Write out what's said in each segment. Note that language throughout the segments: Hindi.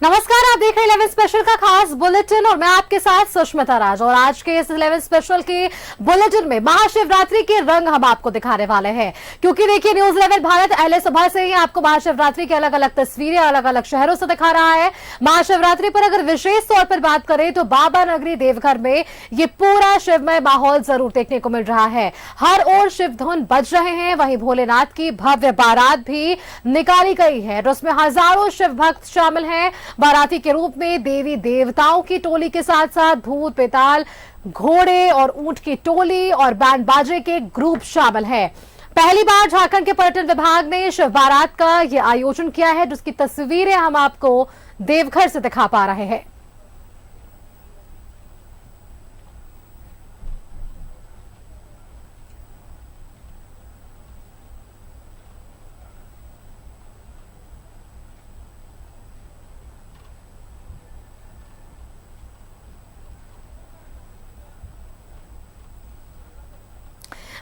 नमस्कार, आप देख रहे हैं 11 स्पेशल का खास बुलेटिन और मैं आपके साथ सुष्मिता राज। और आज के इस 11 स्पेशल के बुलेटिन में महाशिवरात्रि के रंग हम आपको दिखाने वाले हैं, क्योंकि देखिए न्यूज 11 भारत पहले सुबह से ही आपको महाशिवरात्रि की अलग अलग तस्वीरें अलग अलग शहरों से दिखा रहा है। महाशिवरात्रि पर अगर विशेष तौर पर बात करें तो बाबा नगरी देवघर में ये पूरा शिवमय माहौल जरूर देखने को मिल रहा है। हर ओर शिव धुन बज रहे हैं, वहीं भोलेनाथ की भव्य बारात भी निकाली गई है और उसमें हजारों शिव भक्त शामिल हैं। बाराती के रूप में देवी देवताओं की टोली के साथ साथ भूत बेताल, घोड़े और ऊंट की टोली और बैंड बाजे के ग्रुप शामिल हैं। पहली बार झारखंड के पर्यटन विभाग ने शिव बारात का यह आयोजन किया है, जिसकी तस्वीरें हम आपको देवघर से दिखा पा रहे हैं।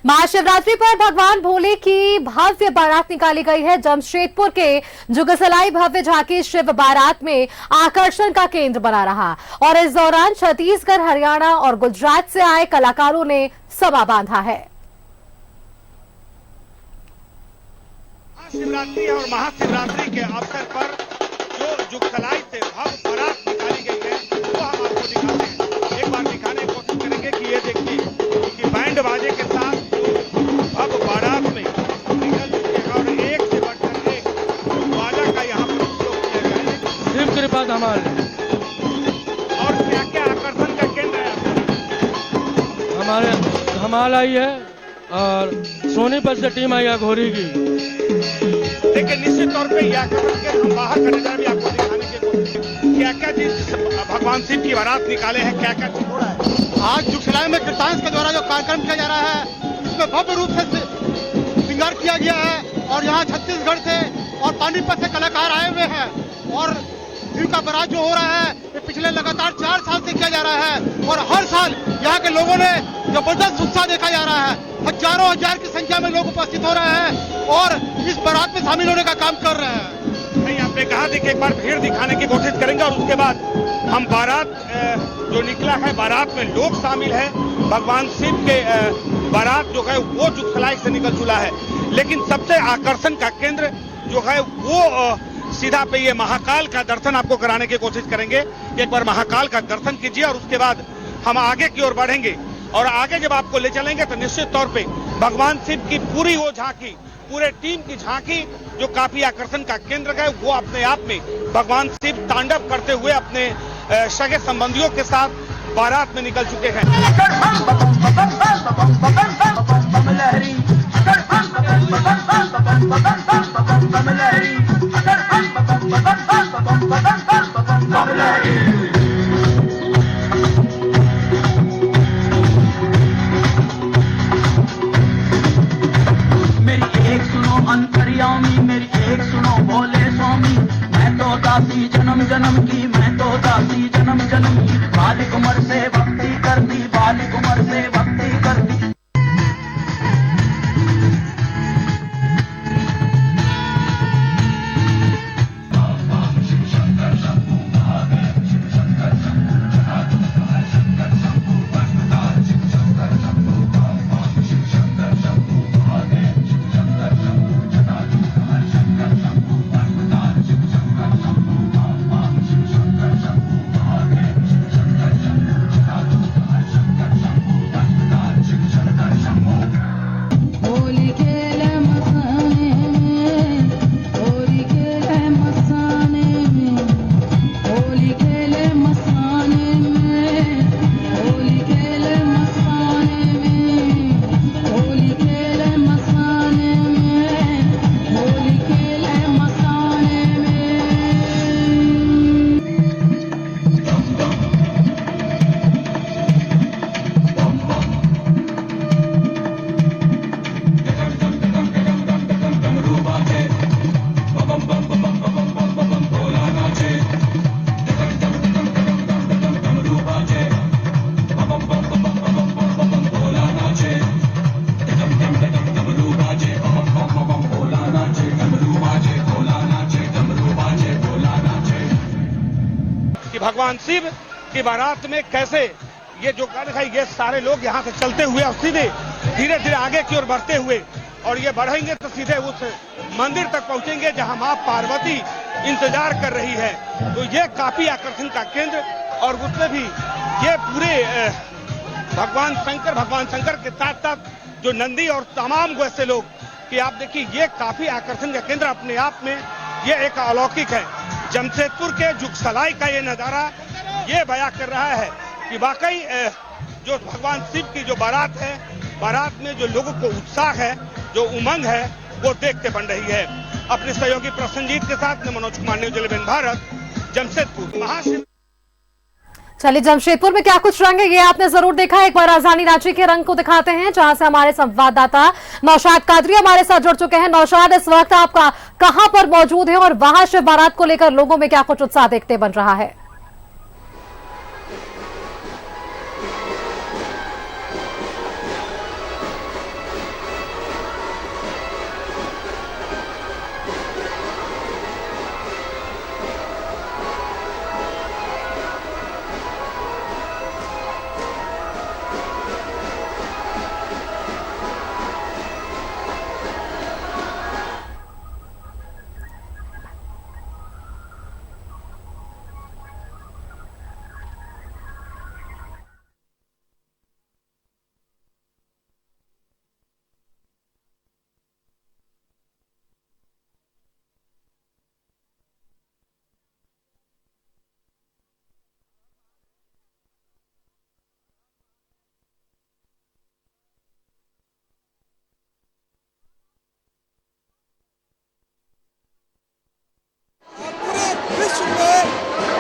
महाशिवरात्रि पर भगवान भोले की भव्य बारात निकाली गई है। जमशेदपुर के जुगसलाई भव्य झांकी शिव बारात में आकर्षण का केंद्र बना रहा और इस दौरान छत्तीसगढ़, हरियाणा और गुजरात से आए कलाकारों ने समा बांधा है। शिवरात्रि और महाशिवरात्रि के अवसर पर जो जुगसलाई से भव्य बारात निकाली गई है वो हम आपको दिखाते हैं। एक बार दिखाने की कोशिश करेंगे कि ये देखिए कि बैंड बाजे के साथ अब बारात में निकल चुके हैं और एक से बढ़कर एक बाजा का यहाँ पर उपयोग किया गया है। शिव कृपा धमाल। और क्या क्या आकर्षण का केंद्र है हमारे धमाल आई है और सोनीपत से टीम आई है घोरी की। लेकिन निश्चित तौर पे यह आकर्षण के हम बाहर का नजारा भी आपको दिखाने की कोशिश क्या क्या चीज भगवान शिव की बारात निकाले हैं, क्या क्या चीज हो रहा है। आज जुगसलाई में कीर्तांश के द्वारा जो कार्यक्रम किया जा रहा है इसमें भव्य रूप से श्रृंगार किया गया है और यहाँ छत्तीसगढ़ से और पानीपत से कलाकार आए हुए हैं और शिव का बारात जो हो रहा है ये पिछले लगातार 4 साल से किया जा रहा है और हर साल यहाँ के लोगों ने जबरदस्त उत्साह देखा जा रहा है। हजारों हजार की संख्या में लोग उपस्थित हो रहे हैं और इस बारात में शामिल होने का काम कर रहे हैं। नहीं, आपने कहा कि एक बार भीड़ दिखाने की कोशिश करेंगे और उसके बाद हम बारात जो निकला है बारात में लोग शामिल है। भगवान शिव के बारात जो है वो जुगसलाई से निकल चुका है, लेकिन सबसे आकर्षण का केंद्र जो है वो सीधा पे ये महाकाल का दर्शन आपको कराने की कोशिश करेंगे। एक बार महाकाल का दर्शन कीजिए और उसके बाद हम आगे की ओर बढ़ेंगे और आगे जब आपको ले चलेंगे तो निश्चित तौर पे भगवान शिव की पूरी वो झांकी, पूरे टीम की झांकी जो काफी आकर्षण का केंद्र है, वो अपने आप में भगवान शिव तांडव करते हुए अपने सगे संबंधियों के साथ बारात में निकल चुके हैं। मेरी एक सुनो अंतर्यामी, मेरी एक सुनो भोले स्वामी। मैं तो दासी जन्म जन्म की, मैं तो दासी जन्म जन्म की। बालिक उम्र से भक्ति करती, बालिक उम्र से भक्ति करती। कि भगवान शिव की बारात में कैसे ये जो दिखाई, ये सारे लोग यहाँ से चलते हुए और सीधे धीरे धीरे आगे की ओर बढ़ते हुए और ये बढ़ेंगे तो सीधे उस मंदिर तक पहुंचेंगे जहां मां पार्वती इंतजार कर रही है। तो ये काफी आकर्षण का केंद्र, और उसमें भी ये पूरे भगवान शंकर के साथ साथ जो नंदी और तमाम वैसे लोग कि आप देखिए, ये काफी आकर्षण का केंद्र अपने आप में ये एक अलौकिक है। जमशेदपुर के जुगसलाई का ये नजारा ये बयां कर रहा है कि वाकई जो भगवान शिव की जो बारात है, बारात में जो लोगों को उत्साह है, जो उमंग है, वो देखते बन रही है। अपने सहयोगी प्रसन्नजीत के साथ मैं मनोज कुमार, न्यूज़ 11 भारत, जमशेदपुर। महाशिव चलिए, जमशेदपुर में क्या कुछ रंग है ये आपने जरूर देखा। एक बार राजधानी रांची के रंग को दिखाते हैं, जहां से हमारे संवाददाता नौशाद कादरी हमारे साथ जुड़ चुके हैं। नौशाद, इस वक्त आप कहां पर मौजूद हैं और वहां शिव बारात को लेकर लोगों में क्या कुछ उत्साह देखते बन रहा है?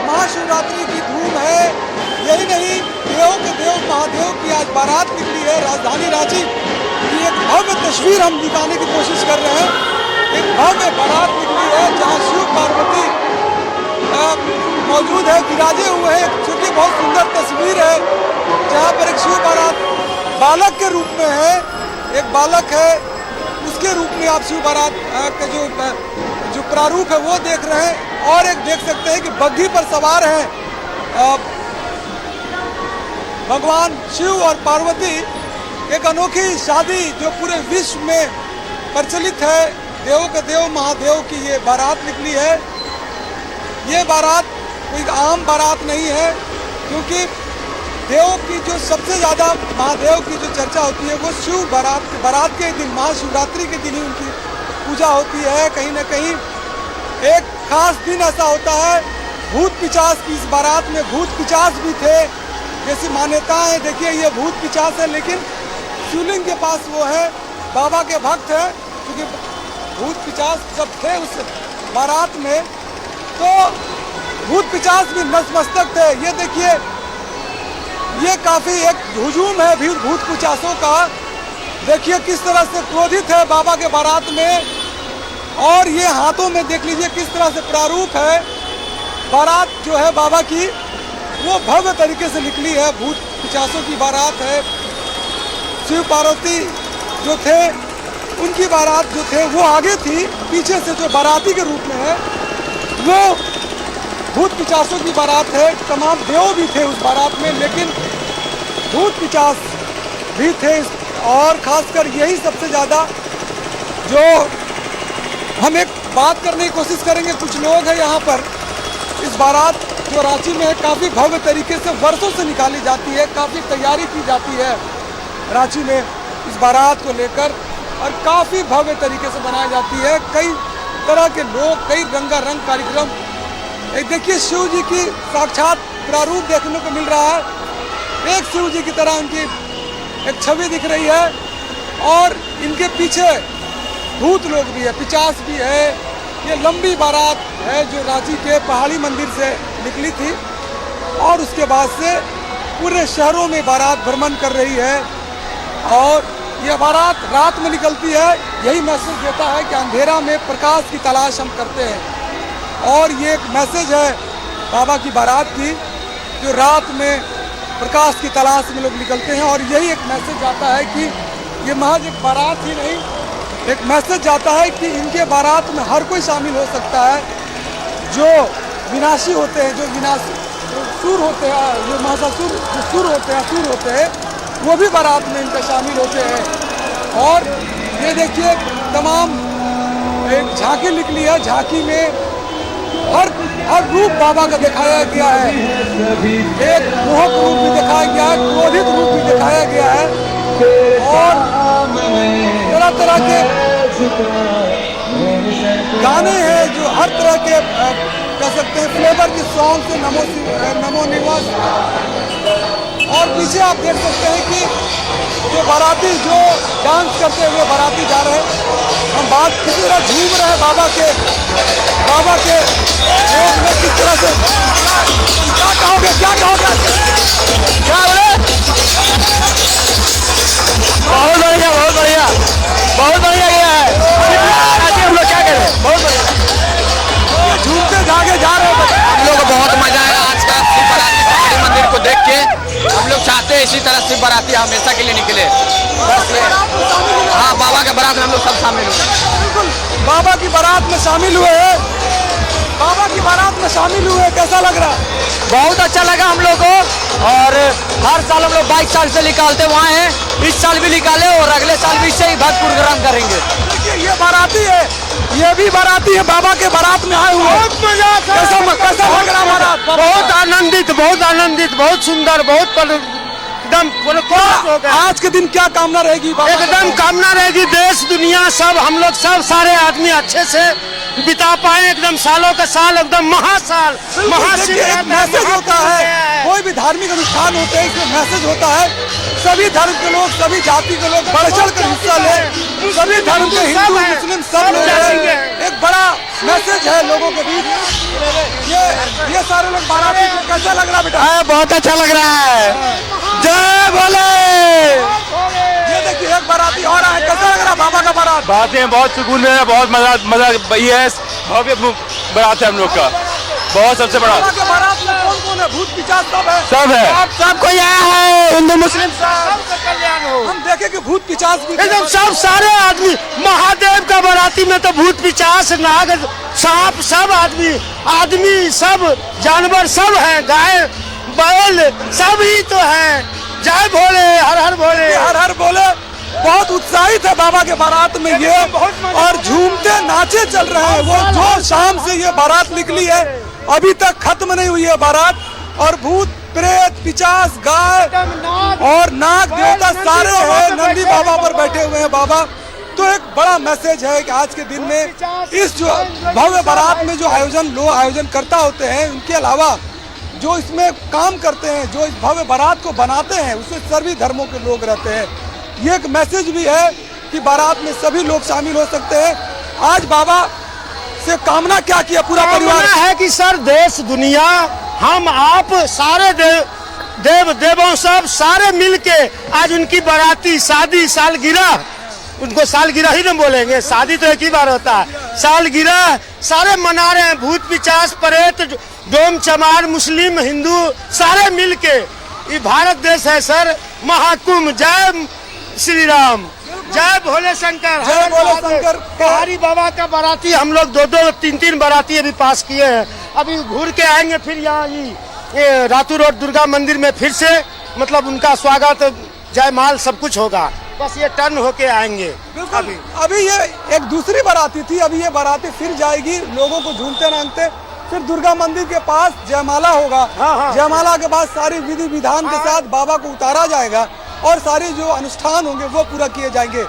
महाशिवरात्रि की धूम है। यही नहीं, देवों के देव महादेव की आज बारात निकली है राजधानी रांची की। एक भव्य तस्वीर हम दिखाने की कोशिश कर रहे हैं। एक भव्य बारात निकली है जहां शिव पार्वती मौजूद है, विराजे हुए हैं। चूंकि बहुत सुंदर तस्वीर है जहां पर एक शिव बारात बालक के रूप में है, एक बालक है, उसके रूप में आप शिव बारात का जो प्रारूप है वो देख रहे हैं। और एक देख सकते हैं कि बग्घी पर सवार हैं भगवान शिव और पार्वती। एक अनोखी शादी जो पूरे विश्व में प्रचलित है, देवों के देव महादेव की ये बारात निकली है। ये बारात कोई आम बारात नहीं है, क्योंकि देवों की जो सबसे ज़्यादा महादेव की जो चर्चा होती है वो शिव बारात के दिन, महाशिवरात्रि के दिन ही उनकी पूजा होती है। कहीं ना कहीं एक खास दिन ऐसा होता है, भूत पिचास की इस बारात में भूत पिचास भी थे, जैसी मान्यताएं हैं। देखिए, ये भूत पिचास है, लेकिन शिवलिंग के पास वो है, बाबा के भक्त है। क्योंकि भूत पिचास जब थे उस बारात में, तो भूत पिचास भी नतमस्तक थे। ये देखिए, ये काफी एक हुजूम है भूत पिचासों का। देखिए किस तरह से क्रोधित है बाबा के बारात में, और ये हाथों में देख लीजिए किस तरह से प्रारूप है। बारात जो है बाबा की वो भव्य तरीके से निकली है, भूत पिचासों की बारात है। शिव पार्वती जो थे उनकी बारात जो थे वो आगे थी, पीछे से जो बाराती के रूप में है वो भूत पिचासों की बारात है। तमाम देव भी थे उस बारात में, लेकिन भूत पिचास भी थे। और खासकर यही सबसे ज़्यादा जो हम एक बात करने की कोशिश करेंगे। कुछ लोग हैं यहाँ पर, इस बारात जो रांची में है काफ़ी भव्य तरीके से वर्षों से निकाली जाती है, काफ़ी तैयारी की जाती है रांची में इस बारात को लेकर, और काफ़ी भव्य तरीके से बनाई जाती है। कई तरह के लोग, कई रंगारंग कार्यक्रम। एक देखिए, शिव जी की साक्षात प्रारूप देखने को मिल रहा है। एक शिव जी की तरह उनकी एक छवि दिख रही है, और इनके पीछे भूत लोग भी है, पिचास भी है। ये लंबी बारात है जो रांची के पहाड़ी मंदिर से निकली थी, और उसके बाद से पूरे शहरों में बारात भ्रमण कर रही है। और ये बारात रात में निकलती है, यही मैसेज देता है कि अंधेरा में प्रकाश की तलाश हम करते हैं। और ये एक मैसेज है बाबा की बारात की, जो रात में प्रकाश की तलाश में लोग निकलते हैं। और यही एक मैसेज जाता है कि ये महज एक बारात ही नहीं, एक मैसेज जाता है कि इनके बारात में हर कोई शामिल हो सकता है। जो विनाशी होते हैं, जो सुर होते हैं, जो महासासुर जो सुर होते हैं वो भी बारात में इनका शामिल होते हैं। और ये देखिए तमाम एक झांकी निकली है, झांकी में हर रूप बाबा का दिखाया गया है। एक मोहक रूप भी दिखाया गया है, क्रोधित रूप भी दिखाया गया है और तरह तरह के गाने हैं जो हर तरह के कह सकते हैं फ्लेवर के सॉन्ग से नमो निवास। और पीछे आप देख सकते हैं कि जो बाराती जो डांस करते हुए बाराती जा रहे हैं, हम बात किसी तरह झूम रहे हैं बाबा के भोग में किस तरह से। क्या कहोगे क्या बोले? बहुत बढ़िया गया है। हम लोग क्या करें, बहुत बढ़िया झूमते जागे जा रहे हैं। हम लोग को बहुत मजा आया आज का शिव बाराती पहाड़ी मंदिर को देख के। हम लोग चाहते हैं इसी तरह शिव बाराती हमेशा के लिए निकले। बस हाँ, बाबा के बारात में हम लोग सब शामिल हुए। बिल्कुल बाबा की बारात में शामिल हुए हैं, बाबा की बारात में शामिल हुए। कैसा लग रहा? बहुत अच्छा लगा हम लोग को। और हर साल हम लोग 22 साल से निकालते वहाँ हैं, इस साल भी निकाले और अगले साल भी इससे ही भक्त प्रोग्राम करेंगे। देखिए ये बाराती है, ये भी बाराती है, बाबा के बारात में आए हुए। बहुत मजा। कैसा लग रहा बारात? बहुत आनंदित, बहुत सुंदर, बहुत एकदम। आज के दिन क्या कामना रहेगी? एकदम कामना रहेगी देश दुनिया सब हम लोग सब सारे आदमी अच्छे से बिता पाए, एकदम सालों का साल, एकदम महासाल महाशिवरात्रि। मैसेज होता है, कोई भी धार्मिक अनुष्ठान होते हैं इसमें मैसेज होता है। सभी धर्म के लोग, सभी जाति के लोग बढ़ चढ़ कर हिस्सा ले, सभी धर्म के हिंदू मुस्लिम सब लोग हैं। एक बड़ा मैसेज है लोगों के बीच। ये सारे लोग बाराती को कैसा लग रहा बेटा? बहुत अच्छा लग रहा है। जय भोले। ये देखिए एक बाराती और है, कैसा लग रहा बाबा का बारात? बातें बहुत सुकून में है, बहुत मजा ये है। भव्य बारात है हम लोग का, बहुत सबसे बड़ा। बाबा के बारात में कौन है? भूत पिशाच सब है, सब है, सब कोई आया है, हिंदू मुस्लिम सब कल्याण हो। हम देखे कि भूत पिशाच भी एकदम सब सारे आदमी। महादेव का बाराती में तो भूत पिशाच नाग सांप सब आदमी सब जानवर सब है, गाय बैल सब ही तो है। जय भोले, हर हर भोले, हर हर बोले। बहुत उत्साहित है बाबा के बारात में ये, और झूमते नाचे चल रहे हैं वो। जो शाम से ये बारात निकली है अभी तक खत्म नहीं हुई है बारात। और भूत प्रेत पिशाच गाय और नाग देवता सारे हैं, नंदी बाबा पर बैठे हुए हैं बाबा। तो एक बड़ा मैसेज है कि आज के दिन में इस जो भव्य बारात में जो लोग आयोजन करता होते हैं, उनके अलावा जो इसमें काम करते हैं, जो इस भव्य बारात को बनाते हैं, उसमें सभी धर्मों के लोग रहते हैं। ये एक मैसेज भी है कि बारात में सभी लोग शामिल हो सकते हैं। आज बाबा से कामना क्या किया पूरा परिवार है कि सर देश दुनिया हम आप सारे देवों सब सारे मिलके आज उनकी बाराती शादी सालगिरह, उनको सालगिरह ही नहीं बोलेंगे, शादी तो एक ही बार होता है, सालगिरह सारे मना रहे हैं। भूत पिशाच प्रेत डोम चमार मुस्लिम हिंदू सारे मिलके। ये भारत देश है सर, महाकुंभ। जय श्री राम, जय भोले शंकर, जय भोले शंकर। पहाड़ी बाबा का बाराती हम लोग 2-2 3-3 बाराती अभी पास किए हैं। अभी घूर के आएंगे फिर यहाँ ये रातू रोड दुर्गा मंदिर में फिर से मतलब उनका स्वागत जयमाल सब कुछ होगा। बस ये टर्न होके आएंगे। अभी ये एक दूसरी बाराती थी, अभी ये बाराती फिर जाएगी, लोगों को झूमते नाचते फिर दुर्गा मंदिर के पास जयमाला होगा। जयमाला के बाद सारी विधि विधान के साथ बाबा को उतारा जाएगा और सारे जो अनुष्ठान होंगे वो पूरा किए जाएंगे।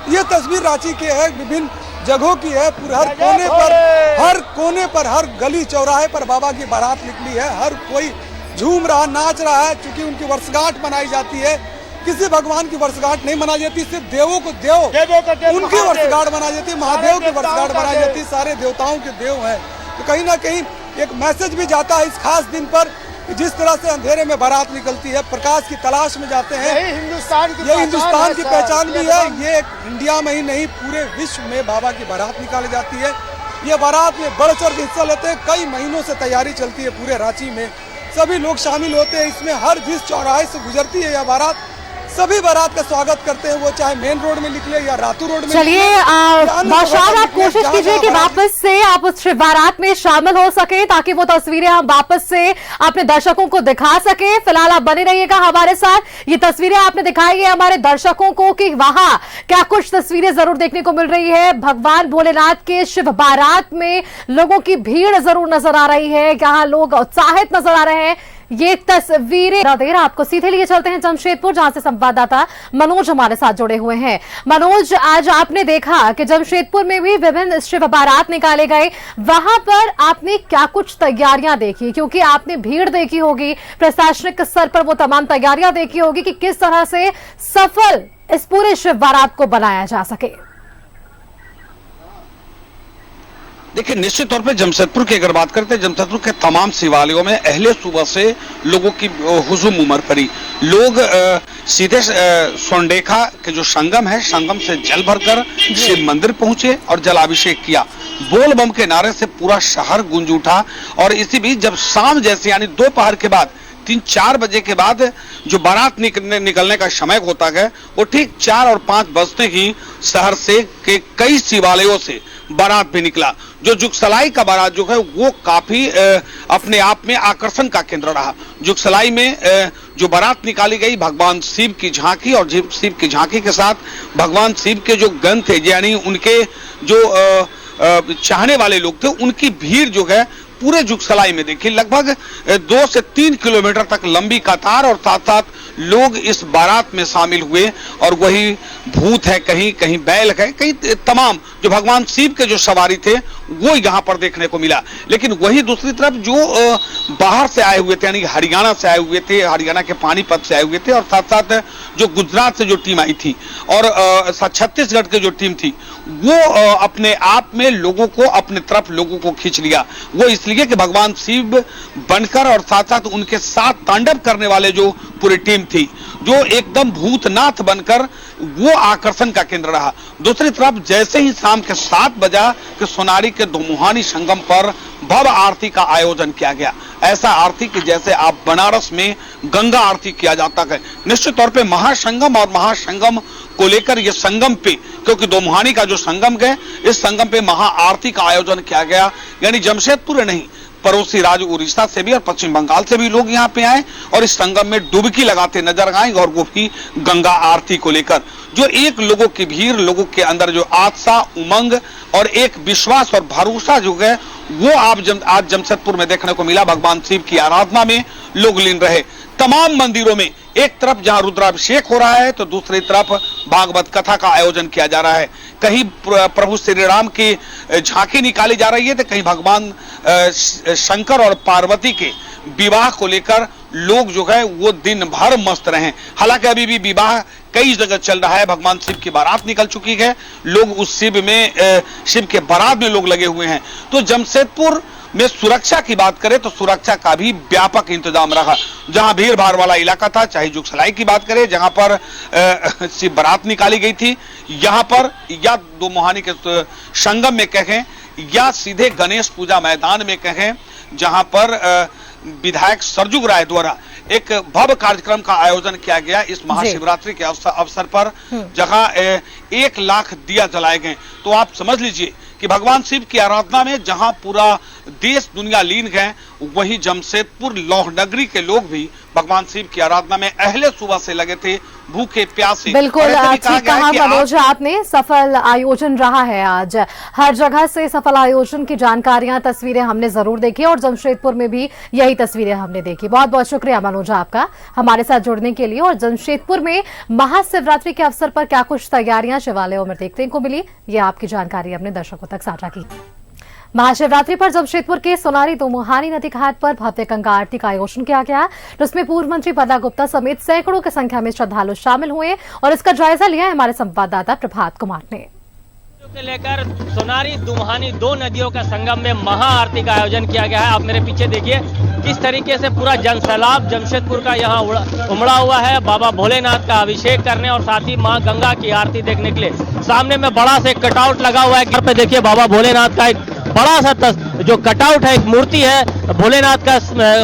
ये तस्वीर रांची के है, विभिन्न जगहों की है। हर कोने पर हर गली चौराहे पर बाबा की बारात निकली है। हर कोई झूम रहा, नाच रहा है, क्योंकि उनकी वर्षगांठ मनाई जाती है। किसी भगवान की वर्षगांठ नहीं मनाई जाती, सिर्फ देवों को देव उनकी वर्षगांठ मनाई जाती है, महादेव की वर्षगांठ मनाई जाती है। सारे देवताओं के देव हैं। तो कहीं ना कहीं एक मैसेज भी जाता है इस खास दिन पर, जिस तरह से अंधेरे में बारात निकलती है, प्रकाश की तलाश में जाते हैं। ये हिंदुस्तान की पहचान भी है। ये इंडिया में ही नहीं पूरे विश्व में बाबा की बारात निकाली जाती है। ये बारात में बढ़ चढ़ के हिस्सा लेते हैं। कई महीनों से तैयारी चलती है पूरे रांची में, सभी लोग शामिल होते हैं इसमें। हर जिस चौराहे से गुजरती है यह बारात सभी बारात का स्वागत करते हैं, वो चाहे मेन रोड में निकले या रातू रोड में। चलिए बादशाह, आप कोशिश कीजिए कि वापस से आप उस बारात में शामिल हो सके ताकि वो तस्वीरें हम वापस से अपने दर्शकों को दिखा सके। फिलहाल आप बने रहिएगा हमारे साथ। ये तस्वीरें आपने दिखाई है हमारे दर्शकों को कि वहां क्या कुछ तस्वीरें जरूर देखने को मिल रही है। भगवान भोलेनाथ के शिव बारात में लोगों की भीड़ जरूर नजर आ रही है, यहाँ लोग उत्साहित नजर आ रहे हैं। ये तस्वीरें देर आपको सीधे लिए चलते हैं जमशेदपुर, जहां से संवाददाता मनोज हमारे साथ जुड़े हुए हैं। मनोज, आज आपने देखा कि जमशेदपुर में भी विभिन्न शिव बारात निकाले गए, वहां पर आपने क्या कुछ तैयारियां देखी? क्योंकि आपने भीड़ देखी होगी, प्रशासनिक स्तर पर वो तमाम तैयारियां देखी होगी कि किस तरह से सफल इस पूरे शिव बारात को बनाया जा सके। देखिए, निश्चित तौर पे जमशेदपुर की अगर बात करते हैं, जमशेदपुर के तमाम शिवालयों में अहले सुबह से लोगों की हुजूम उमड़ पड़ी। लोग सीधे सोंडेखा के जो संगम है, संगम से जल भरकर शिव मंदिर पहुंचे और जलाभिषेक किया। बोल बम के नारे से पूरा शहर गूंज उठा। और इसी बीच जब शाम जैसे यानी दोपहर के बाद 3-4 बजे के बाद जो बारात निकलने का समय होता है, वो ठीक 4 और 5 बजते ही शहर से के कई शिवालयों से बारात भी निकला। जो जुगसलाई का बारात जो है वो काफी अपने आप में आकर्षण का केंद्र रहा। जुगसलाई में जो बारात निकाली गई, भगवान शिव की झांकी, और शिव की झांकी के साथ भगवान शिव के जो गण थे, यानी उनके जो चाहने वाले लोग थे, उनकी भीड़ जो है पूरे जुगसलाई में देखिए लगभग 2 से 3 किलोमीटर तक लंबी कतार, और साथ साथ लोग इस बारात में शामिल हुए। और वही भूत है, कहीं कहीं बैल है, कहीं तमाम जो भगवान शिव के जो सवारी थे वो यहाँ पर देखने को मिला। लेकिन वही दूसरी तरफ जो बाहर से आए हुए थे, यानी हरियाणा से आए हुए थे, हरियाणा के पानीपत से आए हुए थे, और साथ साथ जो गुजरात से जो टीम आई थी और छत्तीसगढ़ की जो टीम थी, वो अपने आप में लोगों को अपने तरफ लोगों को खींच लिया। वो इसलिए कि भगवान शिव बनकर और साथ साथ उनके साथ तांडव करने वाले जो पूरी टीम थी, जो एकदम भूतनाथ बनकर वो आकर्षण का केंद्र रहा। दूसरी तरफ जैसे ही शाम के 7 बजा कि सोनारी के दोमुहानी संगम पर भव्य आरती का आयोजन किया गया। ऐसा आरती कि जैसे आप बनारस में गंगा आरती किया जाता है। निश्चित तौर पे महासंगम और महासंगम को लेकर ये संगम पे, क्योंकि दोमुहानी का जो संगम है, इस संगम पे महा आरती का आयोजन किया गया। यानी जमशेदपुर नहीं, पड़ोसी राज्य उड़ीसा से भी और पश्चिम बंगाल से भी लोग यहाँ पे आए और इस संगम में डुबकी लगाते नजर आए, और वो भी गंगा आरती को लेकर। जो एक लोगों की भीड़, लोगों के अंदर जो आस्था, उमंग और एक विश्वास और भरोसा जो है, वो आज जमशेदपुर में देखने को मिला। भगवान शिव की आराधना में लोग लीन रहे। तमाम मंदिरों में एक तरफ जहां रुद्राभिषेक हो रहा है, तो दूसरी तरफ भागवत कथा का आयोजन किया जा रहा है। कहीं प्रभु श्री राम की झांकी निकाली जा रही है, तो कहीं भगवान शंकर और पार्वती के विवाह को लेकर लोग जो है वो दिन भर मस्त रहे। हालांकि अभी भी विवाह कई जगह चल रहा है। भगवान शिव की बारात निकल चुकी है, लोग उस शिव के बारात में लोग लगे हुए हैं। तो जमशेदपुर में सुरक्षा की बात करें तो सुरक्षा का भी व्यापक इंतजाम रहा। जहां भीड़ भाड़ वाला इलाका था, चाहे जुगसलाई की बात करें जहां पर शिव बारात निकाली गई थी, यहां पर या दोमुहानी के संगम में कहें या सीधे गणेश पूजा मैदान में कहें, जहां पर विधायक सरजुग राय द्वारा एक भव्य कार्यक्रम का आयोजन किया गया इस महाशिवरात्रि के अवसर पर, जहां 1 लाख दिया जलाए गए। तो आप समझ लीजिए कि भगवान शिव की आराधना में जहां पूरा देश दुनिया लीन है, वहीं जमशेदपुर लौह नगरी के लोग भी भगवान शिव की आराधना में अहले सुबह से लगे थे, भूखे प्यासे। बिल्कुल ठीक कहा मनोज आपने, सफल आयोजन रहा है आज। हर जगह से सफल आयोजन की जानकारियां, तस्वीरें हमने जरूर देखी और जमशेदपुर में भी यही तस्वीरें हमने देखी। बहुत बहुत शुक्रिया मनोज आपका हमारे साथ जुड़ने के लिए। और जमशेदपुर में महाशिवरात्रि के अवसर पर क्या कुछ तैयारियां शिवालयों में देखने को मिली, ये आपकी जानकारी अपने दर्शकों तक साझा की। महाशिवरात्रि पर जमशेदपुर के सोनारी दोमुहानी नदी घाट पर भव्य गंगा आरती का आयोजन किया गया, जिसमें पूर्व मंत्री पदा गुप्ता समेत सैकड़ों की संख्या में श्रद्धालु शामिल हुए और इसका जायजा लिया है हमारे संवाददाता प्रभात कुमार ने। से लेकर सोनारी दोमुहानी 2 नदियों का संगम में महा आरती का आयोजन किया गया है। आप मेरे पीछे देखिए किस तरीके से पूरा जनसैलाब जमशेदपुर का यहाँ उमड़ा हुआ है बाबा भोलेनाथ का अभिषेक करने और साथ ही माँ गंगा की आरती देखने के लिए। सामने में बड़ा से कटआउट लगा हुआ है, घर पे देखिए बाबा भोलेनाथ का एक बड़ा सा जो कटआउट है, एक मूर्ति है भोलेनाथ का,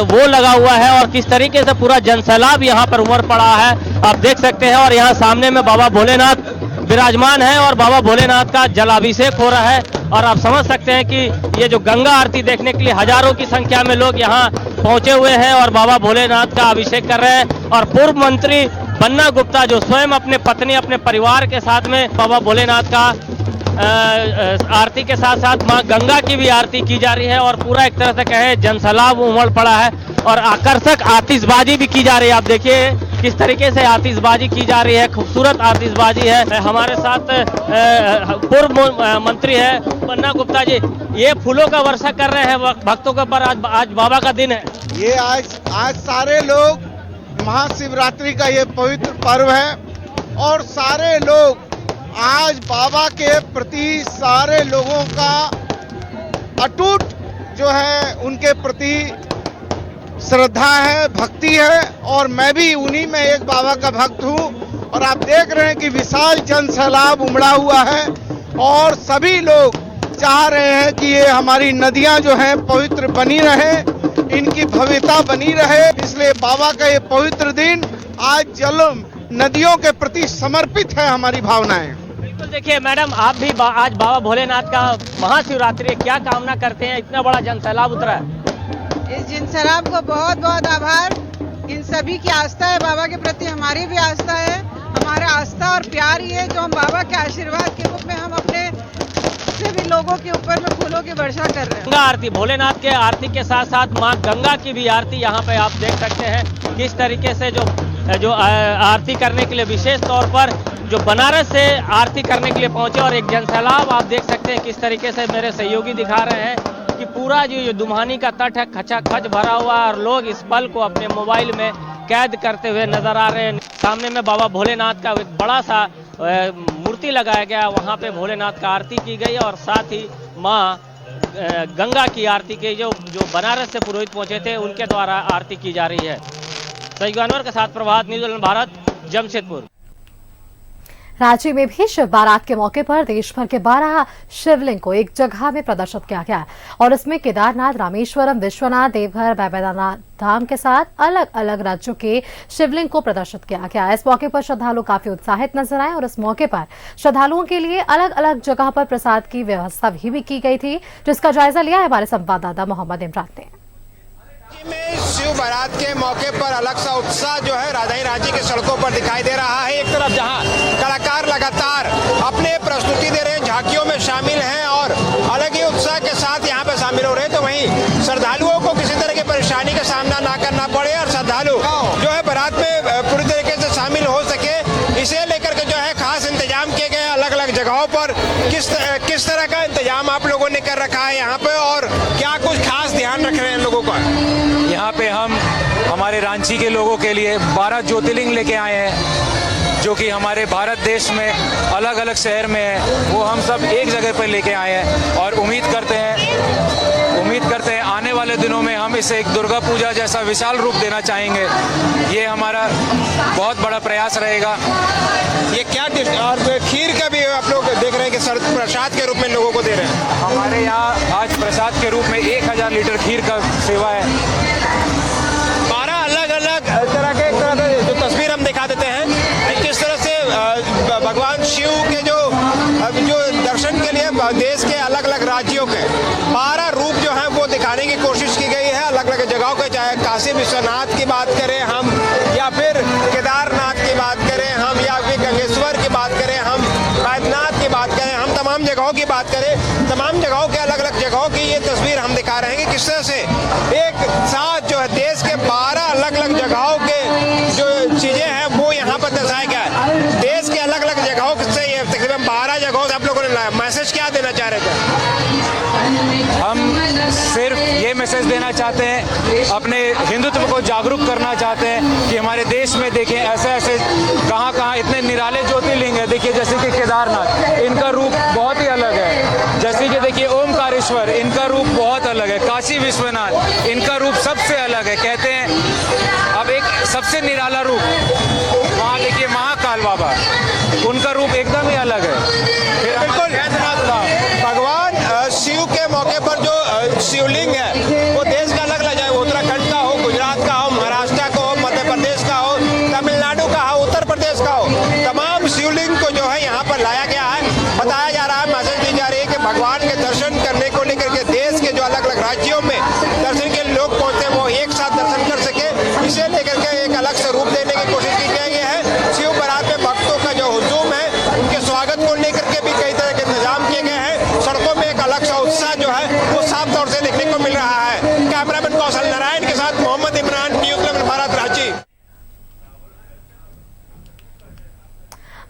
वो लगा हुआ है और किस तरीके से पूरा जनसैलाब यहाँ पर उमड़ पड़ा है आप देख सकते हैं। और यहाँ सामने में बाबा भोलेनाथ विराजमान है और बाबा भोलेनाथ का जलाभिषेक हो रहा है और आप समझ सकते हैं कि ये जो गंगा आरती देखने के लिए हजारों की संख्या में लोग यहाँ पहुंचे हुए हैं और बाबा भोलेनाथ का अभिषेक कर रहे हैं। और पूर्व मंत्री बन्ना गुप्ता जो स्वयं अपने पत्नी अपने परिवार के साथ में बाबा भोलेनाथ का आरती के साथ साथ मां गंगा की भी आरती की जा रही है और पूरा एक तरह से कहे जनसैलाब उमड़ पड़ा है और आकर्षक आतिशबाजी भी की जा रही है। आप देखिए किस तरीके से आतिशबाजी की जा रही है, खूबसूरत आतिशबाजी है। हमारे साथ पूर्व मंत्री है बन्ना गुप्ता जी, ये फूलों का वर्षा कर रहे हैं भक्तों के ऊपर, आज बाबा का दिन है। ये आज सारे लोग महाशिवरात्रि का ये पवित्र पर्व है और सारे लोग आज बाबा के प्रति सारे लोगों का अटूट जो है उनके प्रति श्रद्धा है, भक्ति है और मैं भी उन्हीं में एक बाबा का भक्त हूँ। और आप देख रहे हैं कि विशाल जनसैलाब उमड़ा हुआ है और सभी लोग चाह रहे हैं कि ये हमारी नदियां जो हैं पवित्र बनी रहे, इनकी भव्यता बनी रहे। इसलिए बाबा का ये पवित्र दिन आज जल नदियों के प्रति समर्पित है हमारी भावनाएं। बिल्कुल, देखिए मैडम, आप भी आज बाबा भोलेनाथ का महाशिवरात्रि क्या कामना करते हैं? इतना बड़ा जनसैलाब उतरा है। इस जनसैलाब को बहुत बहुत आभार। इन सभी की आस्था है बाबा के प्रति, हमारी भी आस्था है। हमारा आस्था और प्यार ही है जो हम बाबा के आशीर्वाद के रूप में हम अपने सभी लोगों के ऊपर में फूलों की वर्षा कर रहे हैं। गंगा आरती, भोलेनाथ के आरती के साथ साथ माँ गंगा की भी आरती यहाँ पे आप देख सकते हैं किस तरीके से जो आरती करने के लिए विशेष तौर पर जो बनारस से आरती करने के लिए पहुंचे और एक जनसैलाब आप देख सकते हैं किस तरीके से मेरे सहयोगी दिखा रहे हैं कि पूरा जो दुम्हानी का तट है खचाखच भरा हुआ है और लोग इस पल को अपने मोबाइल में कैद करते हुए नजर आ रहे हैं। सामने में बाबा भोलेनाथ का एक बड़ा सा मूर्ति लगाया गया, वहाँ पे भोलेनाथ का आरती की गई और साथ ही माँ गंगा की आरती की जो बनारस से पुरोहित पहुंचे थे उनके द्वारा आरती की जा रही है। सईद अनवर के साथ प्रभात, न्यूज़ भारत, जमशेदपुर। रांची में भी शिव बारात के मौके पर देश भर के 12 शिवलिंग को एक जगह में प्रदर्शित किया गया और इसमें केदारनाथ, रामेश्वरम, विश्वनाथ, देवघर, बैद्यनाथ धाम के साथ अलग अलग राज्यों के शिवलिंग को प्रदर्शित किया गया। इस मौके पर श्रद्धालु काफी उत्साहित नजर आए और इस मौके पर श्रद्धालुओं के लिए अलग अलग जगह पर प्रसाद की व्यवस्था भी की गई थी, जिसका जायजा लिया है हमारे संवाददाता मोहम्मद इमरान ने। में शिव बारात के मौके पर अलग सा उत्साह जो है राजधानी रांची के सड़कों पर दिखाई दे रहा है। एक तरफ जहां कलाकार लगातार अपने प्रस्तुति दे रहे हैं, झांकियों में शामिल हैं और अलग ही उत्साह के साथ यहां पे शामिल हो रहे हैं, तो वहीं श्रद्धालुओं को किसी तरह की परेशानी का सामना ना करना पड़े और श्रद्धालु जो है बारात में पूरी तरीके से शामिल हो सके, इसे लेकर के जो है खास इंतजाम किए गए अलग अलग जगहों पर। किस तरह का इंतजाम आप लोगों ने कर रखा है यहाँ पे और क्या कुछ खास ध्यान रख रहे हैं लोगों का? यहाँ पे हम हमारे रांची के लोगों के लिए 12 ज्योतिर्लिंग लेके आए हैं जो कि हमारे भारत देश में अलग अलग शहर में है, वो हम सब एक जगह पर लेके आए हैं और उम्मीद करते हैं आने वाले दिनों में हम इसे एक दुर्गा पूजा जैसा विशाल रूप देना चाहेंगे। ये हमारा बहुत बड़ा प्रयास रहेगा। ये क्या डिश और खीर का भी आप लोग देख रहे हैं कि प्रसाद के रूप में लोगों को दे रहे हैं? हमारे यहाँ आज प्रसाद के रूप में 1000 लीटर खीर का सेवा है। 12 अलग अलग तरह के जो तस्वीर हम दिखा देते हैं किस तरह से भगवान शिव के जो दर्शन के लिए देश के अलग अलग राज्यों के 12 रूप जो हैं वो दिखाने की कोशिश की गई है अलग अलग जगहों के, चाहे काशी विश्वनाथ की बात करें हम या फिर केदारनाथ की बात करें हम या फिर गंगेश्वर की बात करें हम, बैद्यनाथ की बात करें हम, तमाम जगहों की बात करें, तमाम जगहों के अलग अलग जगहों की ये तस्वीर हम दिखा रहे हैं कि किस तरह से एक साथ जो है देश के 12 अलग अलग जगहों के जो चीजें हैं वो यहाँ पर दर्शाया गया है। देश के अलग अलग जगहों से ये तकरीबन 12 जगहों से आप लोगों ने लाया। मैसेज क्या देना चाह रहे थे? हम सिर्फ ये मैसेज देना चाहते हैं, अपने हिंदुत्व को जागरूक करना चाहते हैं कि हमारे देश में देखें ऐसे कहाँ इतने निराले ज्योतिर्लिंग है। देखिए जैसे कि केदारनाथ, इनका रूप बहुत ही अलग है। जैसे कि देखिए ओमकारेश्वर, इनका रूप बहुत अलग है। काशी विश्वनाथ, इनका रूप सबसे अलग है। कहते हैं अब एक सबसे निराला रूप वहाँ देखिए महाकाल बाबा, उनका रूप एकदम ही अलग है। फिर बिल्कुल भगवान शिव के मौके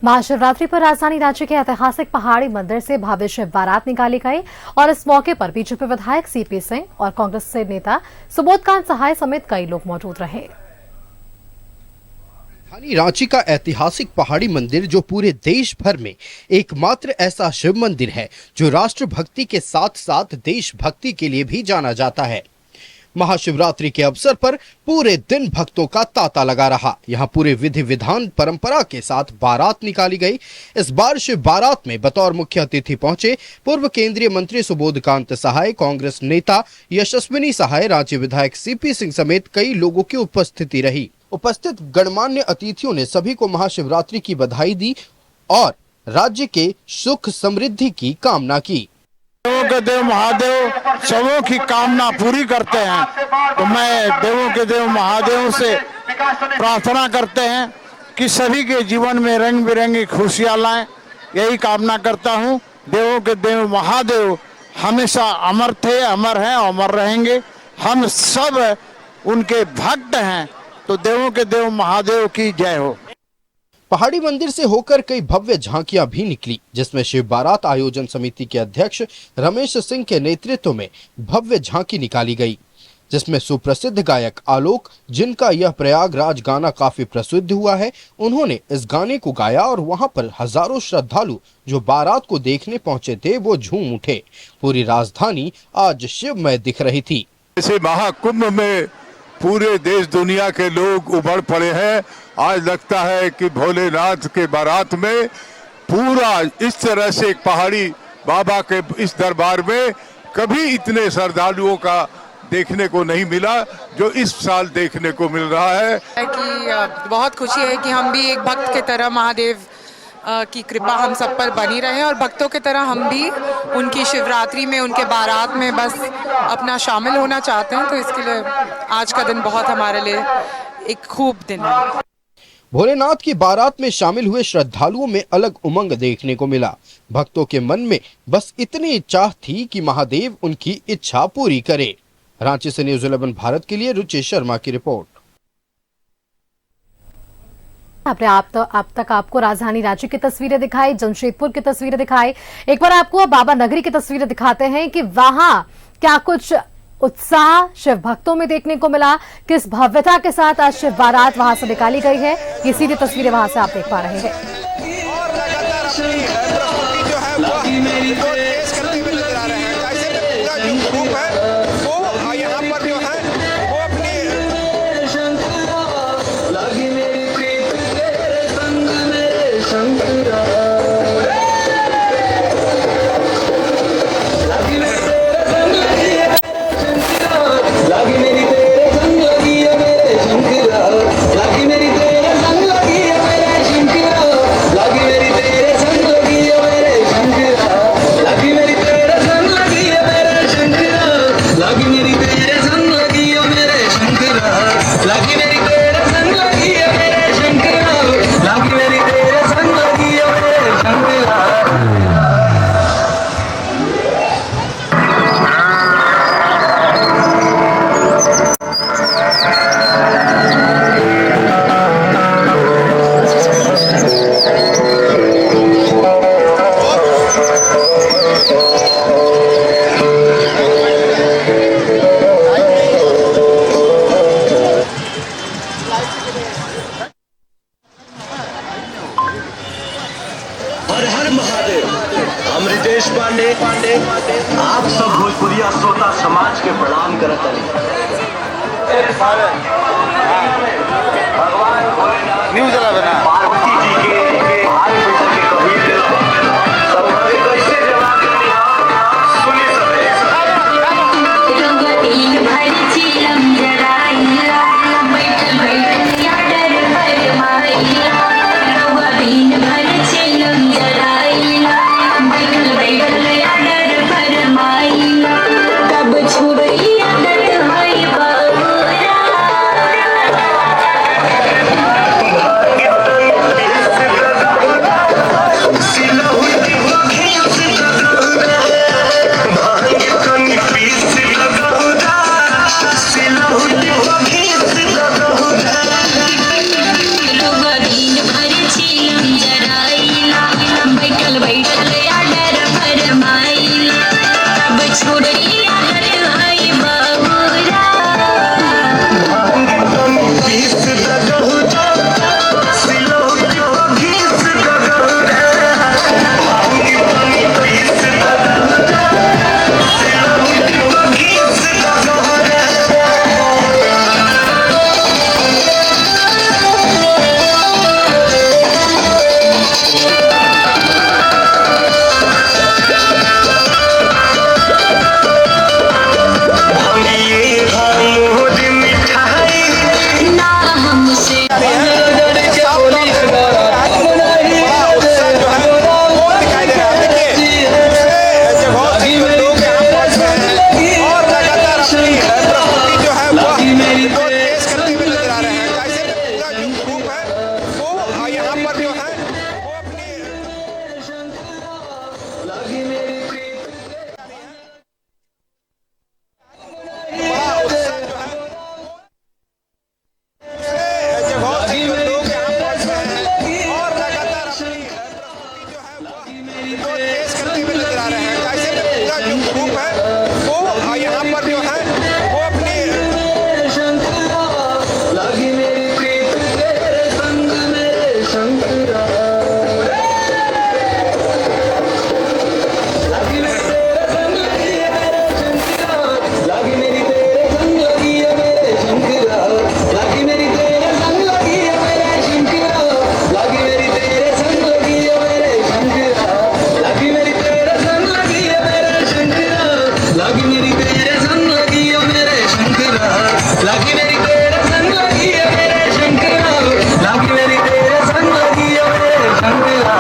महाशिवरात्रि पर राजधानी रांची के ऐतिहासिक पहाड़ी मंदिर से भव्य शिव बारात निकाली गई और इस मौके पर बीजेपी विधायक सीपी सिंह और कांग्रेस से नेता सुबोधकांत सहाय समेत कई लोग मौजूद रहे। राजधानी रांची का ऐतिहासिक पहाड़ी मंदिर जो पूरे देश भर में एकमात्र ऐसा शिव मंदिर है जो राष्ट्र भक्ति के साथ साथ देशभक्ति के लिए भी जाना जाता है। महाशिवरात्रि के अवसर पर पूरे दिन भक्तों का तांता लगा रहा। यहाँ पूरे विधि विधान परंपरा के साथ बारात निकाली गई। इस बार शिव बारात में बतौर मुख्य अतिथि पहुंचे पूर्व केंद्रीय मंत्री सुबोधकांत सहाय, कांग्रेस नेता यशस्विनी सहाय, रांची विधायक सीपी सिंह समेत कई लोगों की उपस्थिति रही। उपस्थित गणमान्य अतिथियों ने सभी को महाशिवरात्रि की बधाई दी और राज्य के सुख समृद्धि की कामना की। देवों के देव महादेव सबों की कामना पूरी करते हैं, तो मैं देवों के देव महादेव से प्रार्थना करते हैं कि सभी के जीवन में रंग बिरंगी खुशियां लाएं। यही कामना करता हूं। देवों के देव महादेव हमेशा अमर थे, अमर हैं, अमर रहेंगे। हम सब उनके भक्त हैं, तो देवों के देव महादेव की जय हो। पहाड़ी मंदिर से होकर कई भव्य झांकियां भी निकली, जिसमें शिव बारात आयोजन समिति के अध्यक्ष रमेश सिंह के नेतृत्व में भव्य झांकी निकाली गई, जिसमें सुप्रसिद्ध गायक आलोक, जिनका यह प्रयागराज गाना काफी प्रसिद्ध हुआ है, उन्होंने इस गाने को गाया और वहां पर हजारों श्रद्धालु जो बारात को देखने पहुंचे थे वो झूम उठे। पूरी राजधानी आज शिवमय दिख रही थी। इसे महाकुंभ में पूरे देश दुनिया के लोग उमड़ पड़े हैं। आज लगता है कि भोलेनाथ के बारात में पूरा इस तरह से पहाड़ी बाबा के इस दरबार में कभी इतने श्रद्धालुओं का देखने को नहीं मिला जो इस साल देखने को मिल रहा है। कि बहुत खुशी है कि हम भी एक भक्त की तरह महादेव की कृपा हम सब पर बनी रहे और भक्तों की तरह हम भी उनकी शिवरात्रि में, उनके बारात में बस अपना शामिल होना चाहते हैं। तो इसके लिए आज का दिन बहुत हमारे लिए एक खूब दिन है। भोलेनाथ की बारात में शामिल हुए श्रद्धालुओं में अलग उमंग देखने को मिला। भक्तों के मन में बस इतनी चाह थी कि महादेव उनकी इच्छा पूरी करे। रांची से न्यूज़ 11 भारत के लिए रुचि शर्मा की रिपोर्ट। आपने अब तक आपको राजधानी रांची की तस्वीरें दिखाई, जमशेदपुर की तस्वीरें दिखाई। एक बार आपको बाबा नगरी की तस्वीरें दिखाते हैं कि वहां क्या कुछ उत्साह शिव भक्तों में देखने को मिला, किस भव्यता के साथ आज शिव बारात वहां से निकाली गई है। ये सीधी तस्वीरें वहां से आप देख पा रहे हैं। हर हर महादेव। अमृतेश पांडे आप सब भोजपुरिया श्रोता समाज के प्रणाम करत भगवान भोलेनाथ पार्वती जी के हाथ पैसा के कभी सबके कैसे जवाब सुनी तब छुड़ैया बाबूरा लागी मेरी तेरे संग लगी है मेरे शंकरा, लागी मेरी तेरे संग लगी है मेरे शंकरा।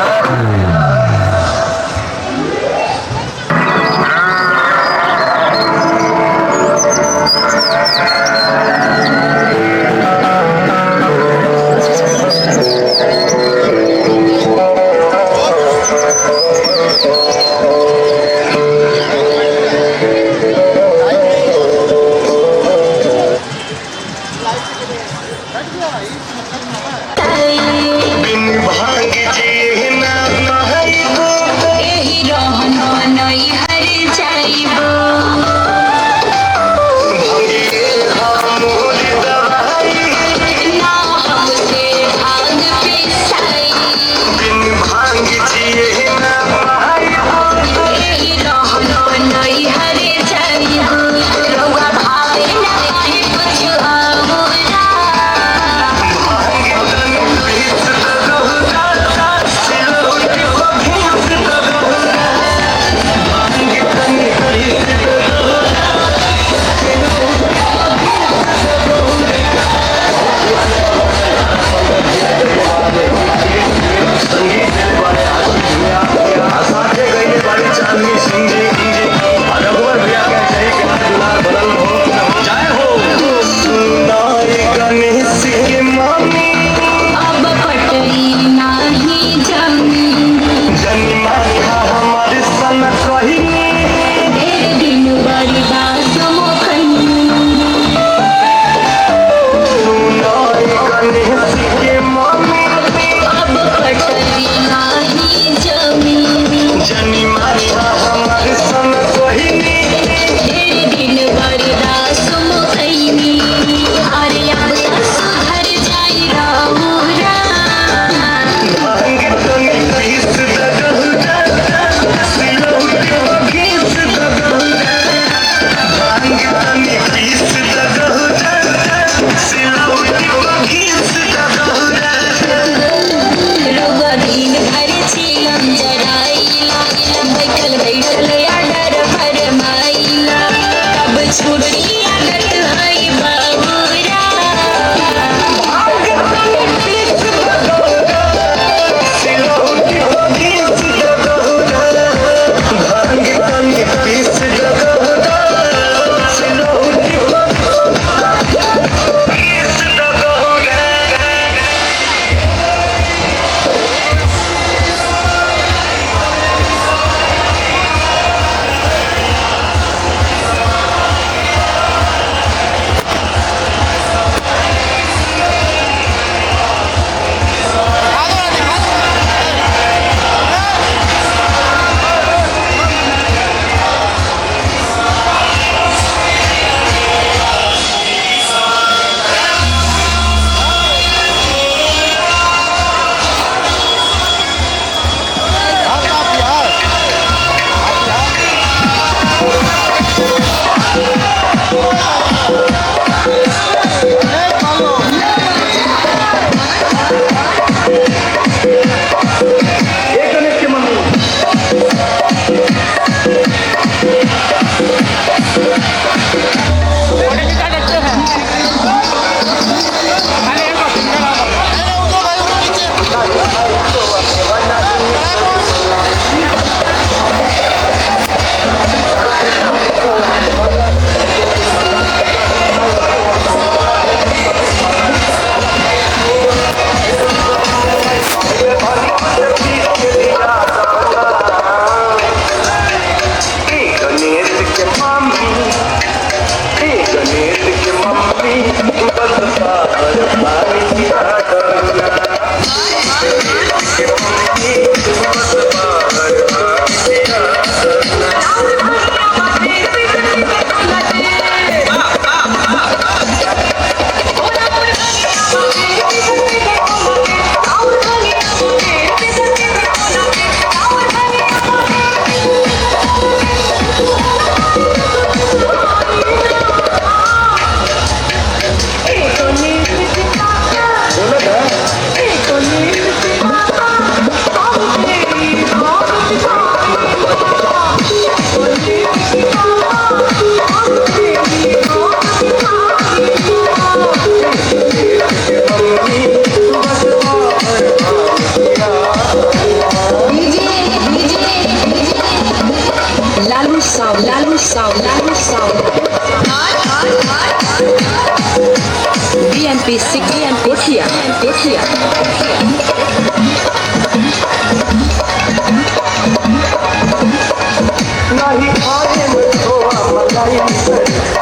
नहीं खाए में खोआ मलाई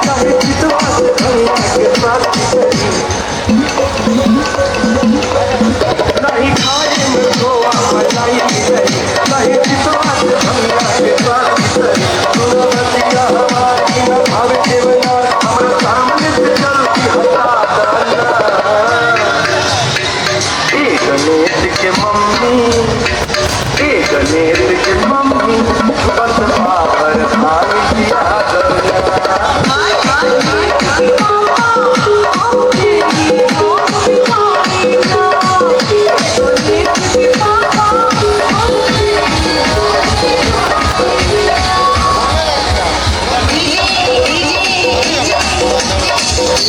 नहीं चितवा से भैया के साथ नहीं खाए में खोआ मलाई नहीं चितवा से भैया के साथ सुनो नदिया हमारी न भावे केवला हमारे सामने से चलती हटा गणेश के मम्मी गणेश के मम्मी बस पावर खाने दिया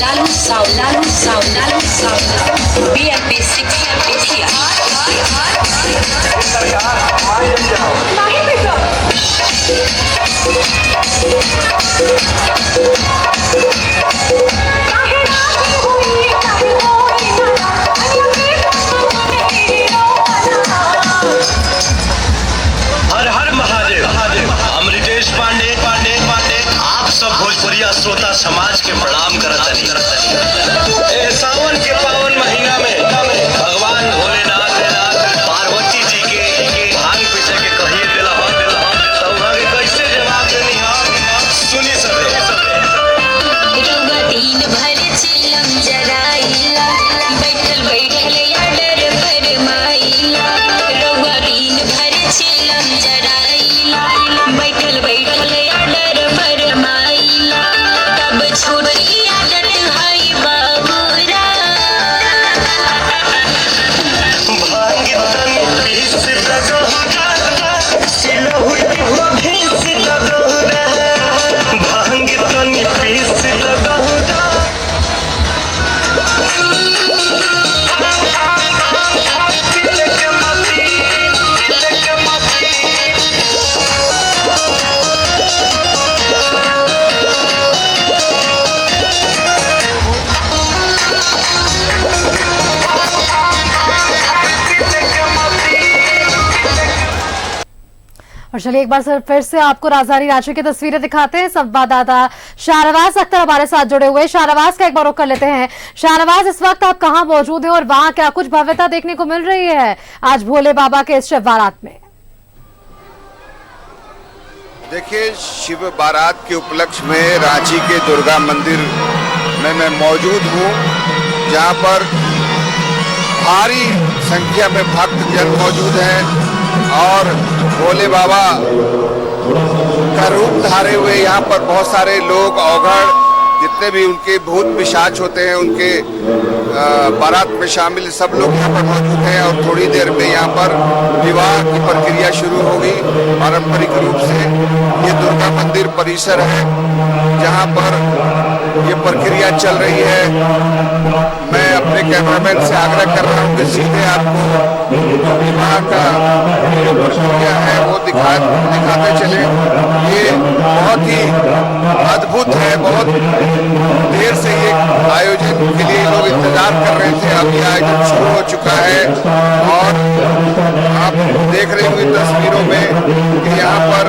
लालू साउंड BMP 6 हर हर महादेव हम रितेश पांडे आप सब भोजपुरिया श्रोता समाज के प्रणाम करत हनी। सावन के पावन महीना में भगवान भोलेनाथ पार्वती जी के भांग पीछे के कहिए दिला तब आगे कैसे जवाब देनी सुनी सबे रउआ दिन भर चिलम जराइला बैठल बैठल आडर फरमाइला रउआ दिन भर चिलम जराइला बैठल बैठल आडर फरमाइला तब छोड़ी आदत है बाबूरा भांग तन पीस लगोगा सिलहुई हो भीस लगोगा भांग तन पीस लगोगा और चलिए एक बार फिर से आपको राजधानी रांची की तस्वीरें दिखाते हैं। संवाददाता शाहनवाज अख्तर हमारे साथ जुड़े हुए। शाहनवाज का एक बार रुख कर लेते हैं। शाहनवाज, इस वक्त आप कहां मौजूद हैं और वहां क्या कुछ भव्यता देखने को मिल रही है आज भोले बाबा के इस शिव बारात में? देखिए, शिव बारात के उपलक्ष्य में रांची के दुर्गा मंदिर में मैं मौजूद हूँ, जहाँ पर भारी संख्या में भक्त जन मौजूद हैं और भोले बाबा का रूप धारे हुए यहाँ पर बहुत सारे लोग अवघड़ जितने भी उनके भूत पिशाच होते हैं उनके बारात में शामिल सब लोग यहाँ पर मौजूद हैं और थोड़ी देर में यहाँ पर विवाह की प्रक्रिया शुरू होगी। पारंपरिक रूप से ये दुर्गा मंदिर परिसर है जहाँ पर ये प्रक्रिया चल रही है। मैं अपने कैमरामैन से आग्रह कर रहा हूँ कि सीधे आपको विवाह का जो प्रक्रिया है वो दिखाते चले। ये बहुत ही अद्भुत है, बहुत देर से ये आयोजन के लिए लोग इंतजार कर रहे थे। अब ये आयोजन शुरू हो चुका है और आप देख रहे होंगे तस्वीरों में कि यहाँ पर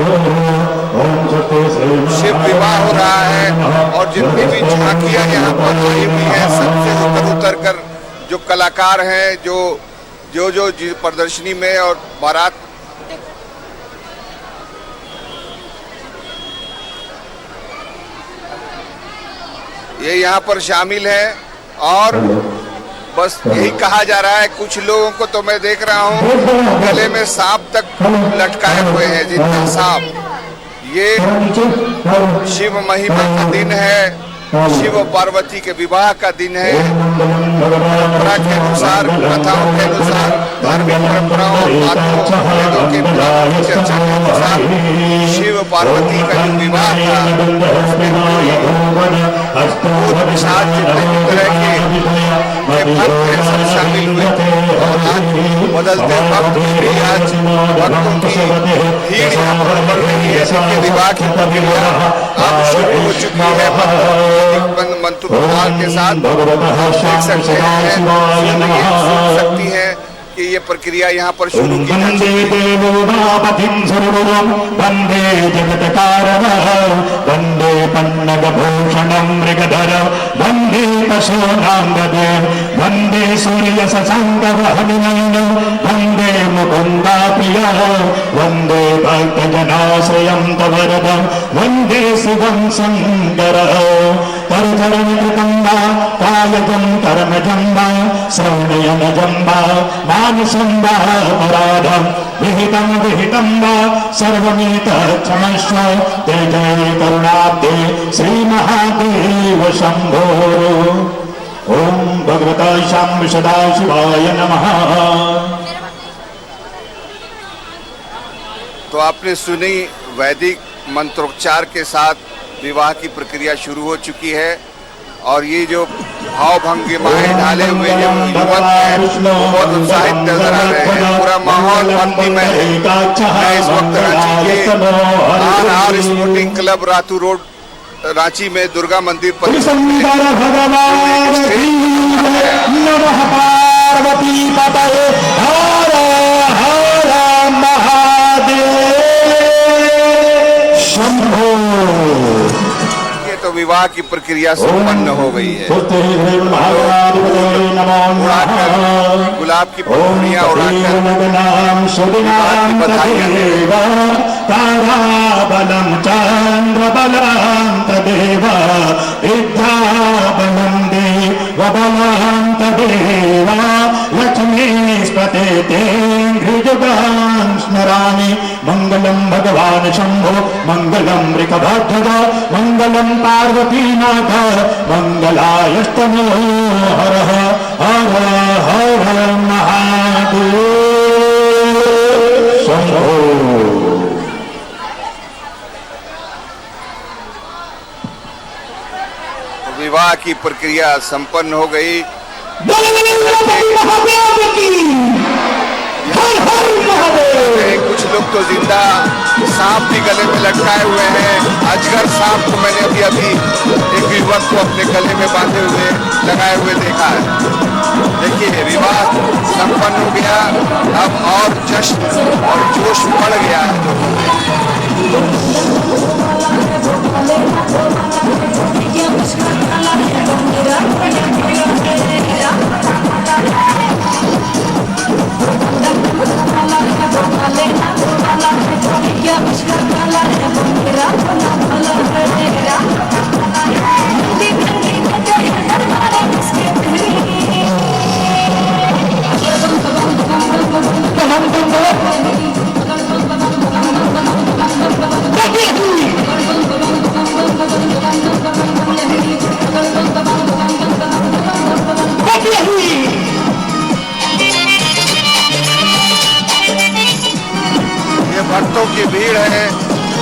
शिव विवाह हो रहा है और जितनी भी झांकियां यहाँ पर आई हुई है सबसे ऊपर उतर कर जो कलाकार हैं जो प्रदर्शनी में और बारात ये यहाँ पर शामिल है और बस यही कहा जा रहा है। कुछ लोगों को तो मैं देख रहा हूँ गले में सांप तक लटकाए हुए हैं, जितने सांप। ये शिव महिमा का दिन है, शिव और पार्वती के विवाह का दिन है। परंपरा के अनुसार, कथाओं के अनुसार, धार्मिक परंपराओं वेदों के पुराणों की चर्चा के अनुसार शिव पार्वती का जो विवाह था उसमें भूत पिशाच जितने भी तरह के भक्त सब शामिल हुए थे और आज बदलते वक्त भी आज भक्तों की भीड़ यहाँ पर बढ़ रही है। देखिए विवाह की प्रक्रिया अब शुरू हो चुकी है मंत्रोच्चार के साथ। देख सकते हैं, सुन सकती है कि ये प्रक्रिया यहाँ पर शुरू की जा चुकी है। वंदे जगत्कारणं वंदे पन्नगभूषणं मृगधर वंदे पशूनांगदे वंदे सूर्य शशाङ्कवहनिनयनं वंदे मुकुन्दा प्रिया वंदे भक्तजनाश्रयं तव वरदं वंदे शिवं शङ्करः करचरणं कृतं वा कायजं कर्मजं वा श्रवणयनजं वा मानसं वा अपराधं विहितं विहितं वा सर्वमेत क्षमस्व ते जय करुणाब्दे श्री महादेव शंभो। ओम भगवता शाम्ब सदाशिवाय नमः। तो आपने सुनी वैदिक मंत्रोच्चार के साथ विवाह की प्रक्रिया शुरू हो चुकी है और ये जो भाव भंगिमाएं ढाले हुए जो युवक हैं वो बहुत उत्साहित नजर आ रहे हैं। पूरा माहौल भक्तिमय है। मैं इस वक्त रांची के R Sporting Club Ratu road Ranchi में दुर्गा मंदिर परिसर में पार्वती पतये हर हर महादेव शंभो। तो विवाह की प्रक्रिया संपन्न हो गई है। गुलाब की पंखुड़ियां उड़ाकर ताराबलं चंद्रबलं तदेव विद्याबलं देवबलं तदेव लक्ष्मीस्पते तेन्द्रियुगां स्मरामि मंगलम भगवान शंभो मंगलम ऋकभध्वज मंगलम पार्वतीनाथ मंगलायस्तनो हर हर हर महादेव शंभो। विवाह की प्रक्रिया संपन्न हो गई। कुछ लोग तो जिंदा सांप भी गले में लटकाए हुए हैं। अजगर सांप को मैंने अभी अभी एक युवक को अपने गले में बांधे हुए लगाए हुए देखा है। देखिए विवाह संपन्न हो गया। अब और जश्न और जोश बढ़ गया है। ये भक्तों की भीड़ है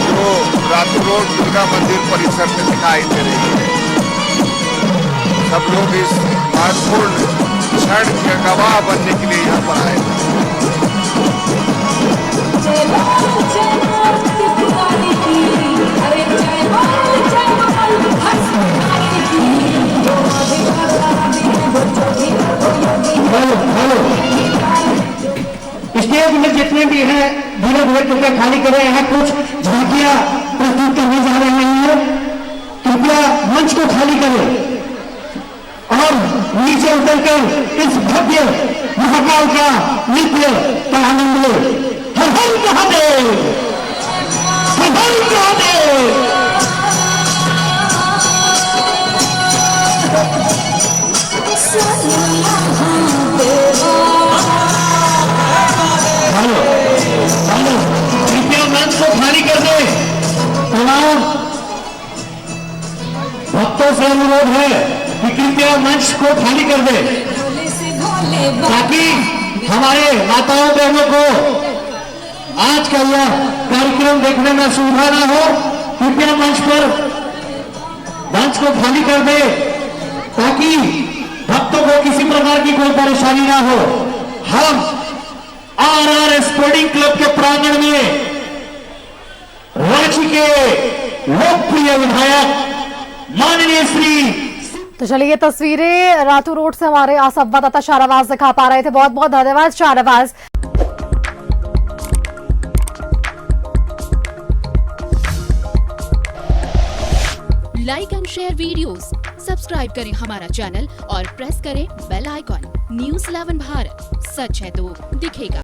जो रातू रोड दुर्गा मंदिर परिसर में दिखाई दे रही है। सब लोग इस महत्वपूर्ण क्षण के गवाह बनने के लिए यहाँ पर आए स्टेज में जितने भी हैं धीरे धीरे कृपया खाली करें। यहाँ कुछ झांकियां प्रस्तुत करने जा रहे हैं, कृपया मंच को खाली करें और नीचे उतरकर इस भव्य महाकाल का नृत्य का आनंद ले। हर हर महादेव, हर हर महादेव। कृपया मंच को खाली कर दे। तमाम भक्तों से अनुरोध है कि कृपया मंच को खाली कर दे ताकि हमारे माताओं बहनों को आज का यह कार्यक्रम देखने में सुविधा न हो। कृपया मंच को खाली कर दे ताकि भक्तों को किसी प्रकार की कोई परेशानी ना हो। हम आरआर स्पोर्टिंग क्लब के प्रांगण में रांची के लोकप्रिय विधायक माननीय श्री। तो चलिए ये तस्वीरें रातू रोड से हमारे संवाददाता शाहनवाज दिखा पा रहे थे। बहुत बहुत धन्यवाद Shahnawaz. Like and share videos, subscribe करें हमारा चैनल और प्रेस करें बेल आइकॉन। News 11 भारत, सच है तो दिखेगा।